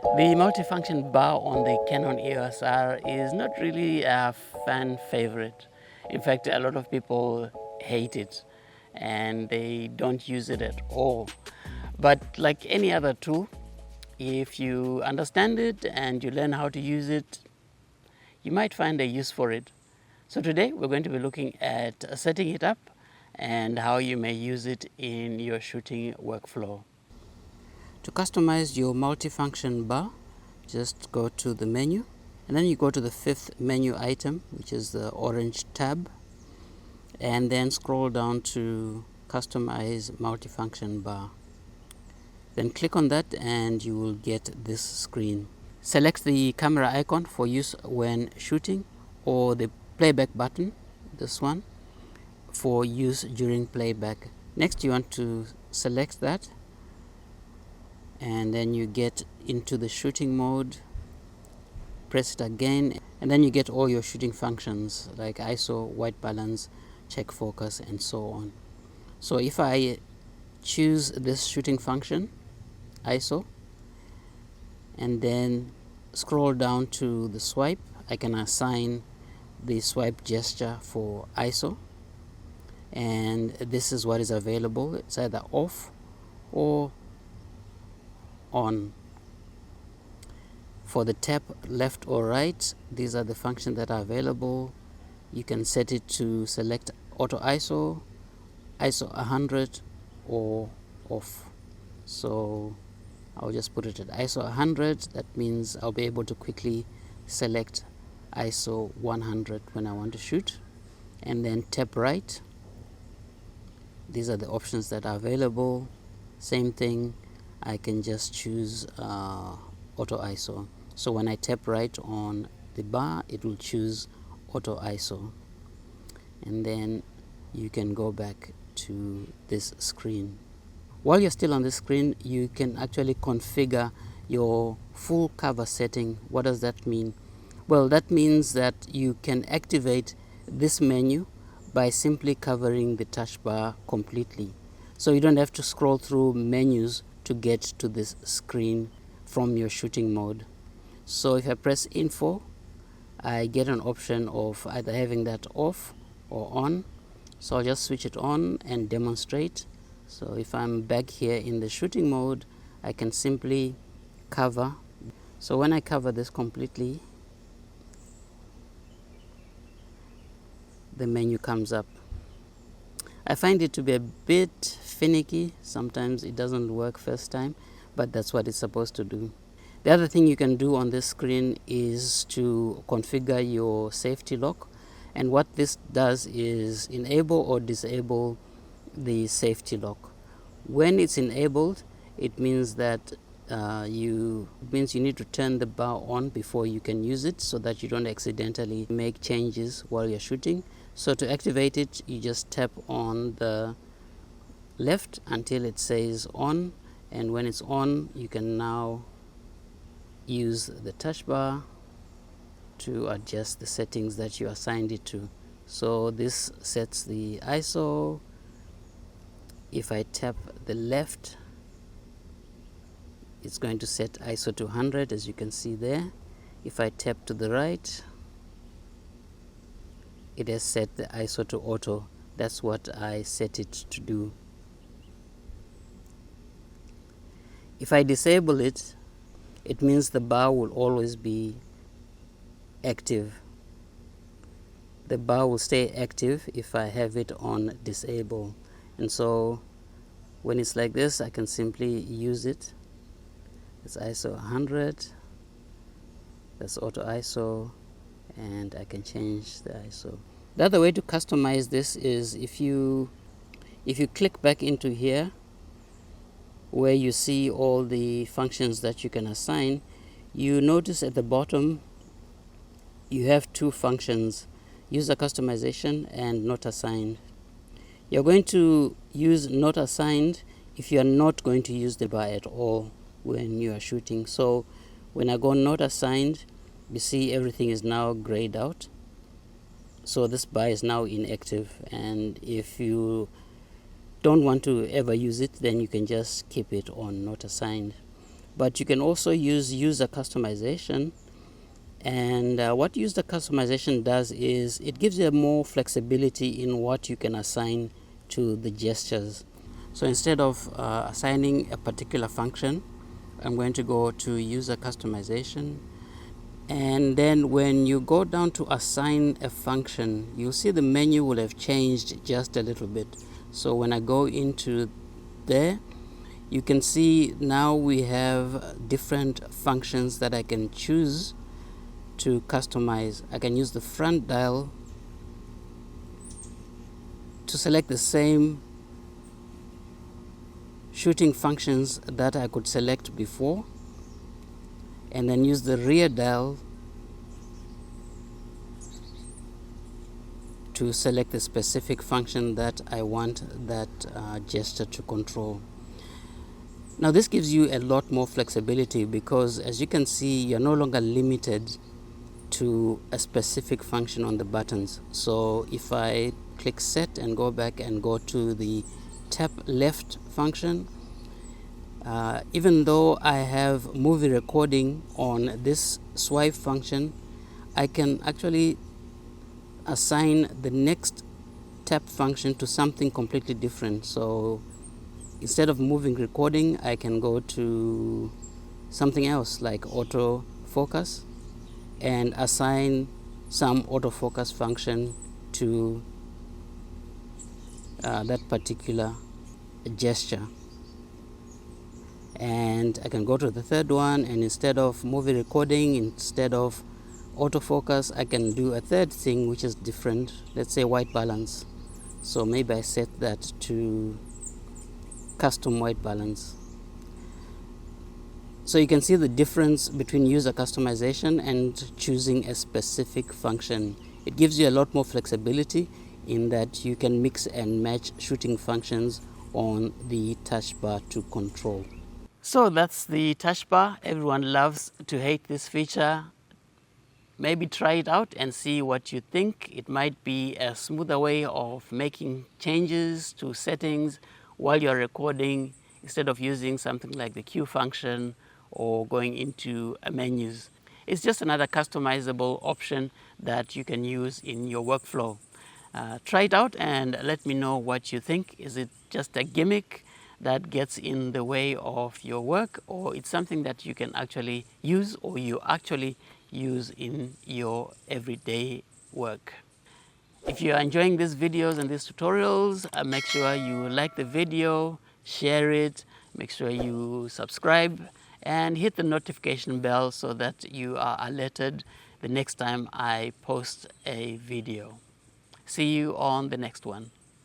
The multifunction bar on the Canon EOS R is not really a fan favorite. In fact, a lot of people hate it and they don't use it at all. But like any other tool, if you understand it and you learn how to use it, you might find a use for it. So today we're going to be looking at setting it up and how you may use it in your shooting workflow. To customize your multifunction bar, just go to the menu and then you go to the fifth menu item, which is the orange tab, and then scroll down to customize multifunction bar. Then click on that and you will get this screen. Select the camera icon for use when shooting, or the playback button, this one, for use during playback. Next you want to select that, and then you get into the shooting mode, press it again, and then you get all your shooting functions like ISO, white balance, check focus, and so on. So if I choose this shooting function, ISO, and then scroll down to the swipe, I can assign the swipe gesture for ISO, and this is what is available. It's either off or on. For the tap left or right, these are the functions that are available. You can set it to select auto ISO, ISO 100, or off. So I'll just put it at ISO 100. That means I'll be able to quickly select ISO 100 when I want to shoot, and then tap right. These are the options that are available. Same thing, I can just choose auto ISO. So when I tap right on the bar, it will choose auto ISO, and then you can go back to this screen. While you're still on the screen, you can actually configure your full cover setting. What does that mean? Well, that means that you can activate this menu by simply covering the touch bar completely. So you don't have to scroll through menus to get to this screen from your shooting mode. So if I press info, I get an option of either having that off or on. So I'll just switch it on and demonstrate. So if I'm back here in the shooting mode, I can simply cover. So when I cover this completely, the menu comes up. I find it to be a bit finicky. Sometimes it doesn't work first time, but that's what it's supposed to do. The other thing you can do on this screen is to configure your safety lock, and what this does is enable or disable the safety lock. When it's enabled, it means that you need to turn the bar on before you can use it, so that you don't accidentally make changes while you're shooting. So to activate it, you just tap on the left until it says on, and when it's on, you can now use the touch bar to adjust the settings that you assigned it to. So this sets the ISO. If I tap the left, it's going to set ISO to 100, as you can see there. If I tap to the right, it has set the ISO to auto. That's what I set it to do. If I disable it, it means the bar will always be active. The bar will stay active if I have it on disable. And so when it's like this, I can simply use it. It's ISO 100, that's auto ISO, and I can change the ISO. The other way to customize this is if you click back into here where you see all the functions that you can assign, you notice at the bottom you have two functions: user customization and not assigned. You're going to use not assigned if you are not going to use the bar at all when you are shooting. So when I go not assigned, you see everything is now grayed out. So this bar is now inactive, and if you don't want to ever use it, then you can just keep it on not assigned. but you can also use user customization. And what user customization does is it gives you more flexibility in what you can assign to the gestures. So instead of assigning a particular function, I'm going to go to user customization, and then when you go down to assign a function, you'll see the menu will have changed just a little bit. So when I go into there, you can see now we have different functions that I can choose to customize. I can use the front dial to select the same shooting functions that I could select before, and then use the rear dial to select the specific function that I want that gesture to control. Now this gives you a lot more flexibility, because as you can see, you're no longer limited to a specific function on the buttons. So if I click set and go back and go to the tap left function, even though I have movie recording on this swipe function, I can actually assign the next tap function to something completely different. So instead of moving recording, I can go to something else like auto focus and assign some autofocus function to that particular gesture. And I can go to the third one, and instead of movie recording, instead of autofocus, I can do a third thing which is different. Let's say white balance. So maybe I set that to custom white balance. So you can see the difference between user customization and choosing a specific function. It gives you a lot more flexibility in that you can mix and match shooting functions on the touch bar to control. So that's the touch bar. Everyone loves to hate this feature. Maybe try it out and see what you think. It might be a smoother way of making changes to settings while you're recording, instead of using something like the Q function or going into menus. It's just another customizable option that you can use in your workflow. Try it out and let me know what you think. Is it just a gimmick that gets in the way of your work, or it's something that you can actually use, or you actually use in your everyday work? If you are enjoying these videos and these tutorials, make sure you like the video, share it, make sure you subscribe, and hit the notification bell so that you are alerted the next time I post a video. See you on the next one.